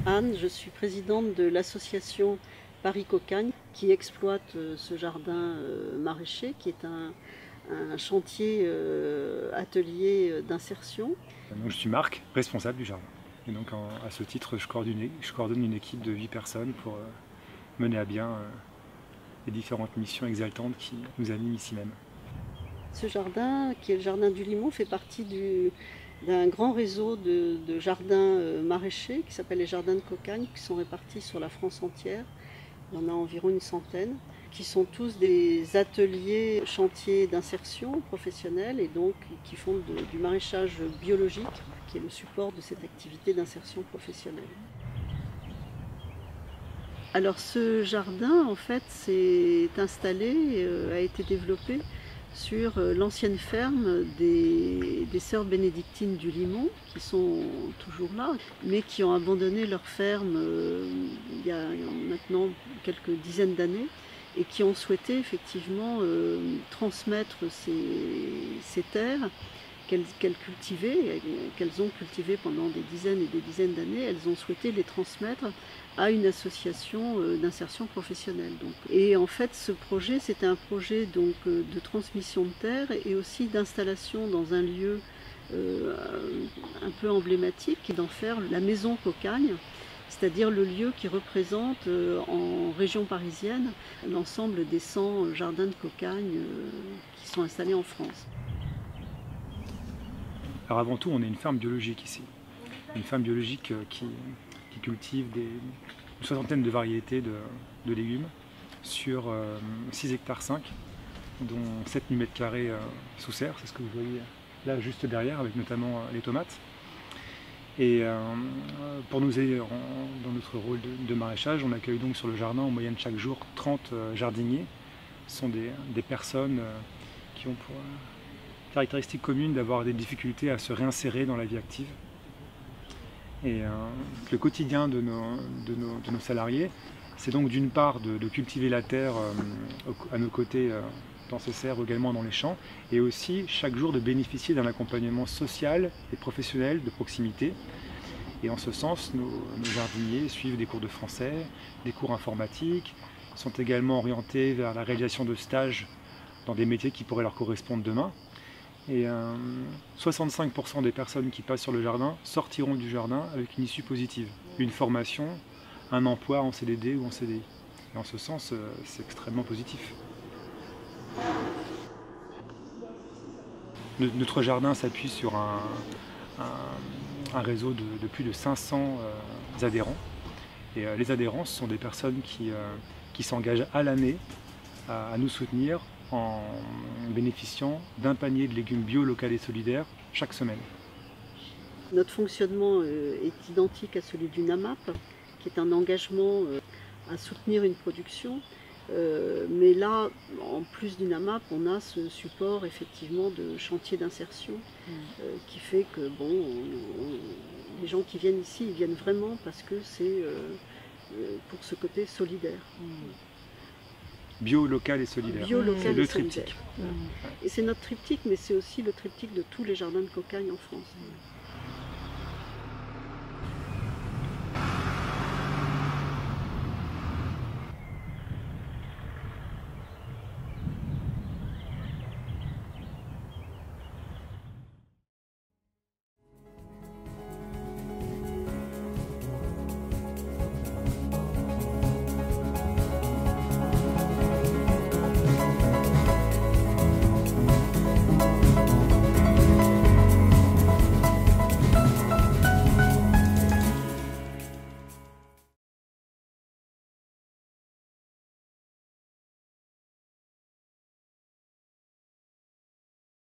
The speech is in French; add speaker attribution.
Speaker 1: Anne, je suis présidente de l'association Paris Cocagne qui exploite ce jardin maraîcher qui est un chantier atelier d'insertion.
Speaker 2: Donc, je suis Marc, responsable du jardin. Et donc à ce titre, je coordonne une équipe de 8 personnes pour mener à bien les différentes missions exaltantes qui nous animent ici même.
Speaker 1: Ce jardin, qui est le jardin du Limon, fait partie d'un grand réseau de jardins maraîchers qui s'appelle les jardins de Cocagne, qui sont répartis sur la France entière. Il y en a environ une centaine, qui sont tous des ateliers chantiers d'insertion professionnelle et donc qui font du maraîchage biologique, qui est le support de cette activité d'insertion professionnelle. Alors ce jardin, en fait, s'est installé, a été développé sur l'ancienne ferme des sœurs bénédictines du Limon, qui sont toujours là, mais qui ont abandonné leur ferme il y a maintenant quelques dizaines d'années, et qui ont souhaité effectivement transmettre ces terres qu'elles cultivaient, qu'elles ont cultivées pendant des dizaines et des dizaines d'années. Elles ont souhaité les transmettre à une association d'insertion professionnelle. Et en fait, ce projet, c'était un projet de transmission de terre et aussi d'installation dans un lieu un peu emblématique, d'en faire la maison Cocagne, c'est-à-dire le lieu qui représente en région parisienne l'ensemble des 100 jardins de Cocagne qui sont installés en France.
Speaker 2: Alors avant tout, on est une ferme biologique ici. Une ferme biologique qui cultive une soixantaine de variétés de légumes sur 6 hectares 5, dont 7000 m² sous serre, c'est ce que vous voyez là juste derrière, avec notamment les tomates. Et pour nous aider dans notre rôle de maraîchage, on accueille donc sur le jardin en moyenne chaque jour 30 jardiniers. Ce sont des personnes qui ont pour caractéristique commune d'avoir des difficultés à se réinsérer dans la vie active. Et le quotidien de nos salariés, c'est donc d'une part de cultiver la terre à nos côtés dans ces serres, également dans les champs, et aussi chaque jour de bénéficier d'un accompagnement social et professionnel de proximité. Et en ce sens, nos jardiniers suivent des cours de français, des cours informatiques, sont également orientés vers la réalisation de stages dans des métiers qui pourraient leur correspondre demain. Et 65% des personnes qui passent sur le jardin sortiront du jardin avec une issue positive, une formation, un emploi en CDD ou en CDI. Et en ce sens, c'est extrêmement positif. Notre jardin s'appuie sur un réseau de plus de 500 adhérents. Et les adhérents, ce sont des personnes qui s'engagent à l'année à nous soutenir en bénéficiant d'un panier de légumes bio, local et solidaire chaque semaine.
Speaker 1: Notre fonctionnement est identique à celui d'une AMAP, qui est un engagement à soutenir une production. Mais là, en plus d'une AMAP, on a ce support effectivement de chantier d'insertion qui fait que les gens qui viennent ici, ils viennent vraiment parce que c'est pour ce côté solidaire.
Speaker 2: Bio, local et solidaire. C'est le triptyque.
Speaker 1: Et c'est notre triptyque, mais c'est aussi le triptyque de tous les jardins de Cocagne en France.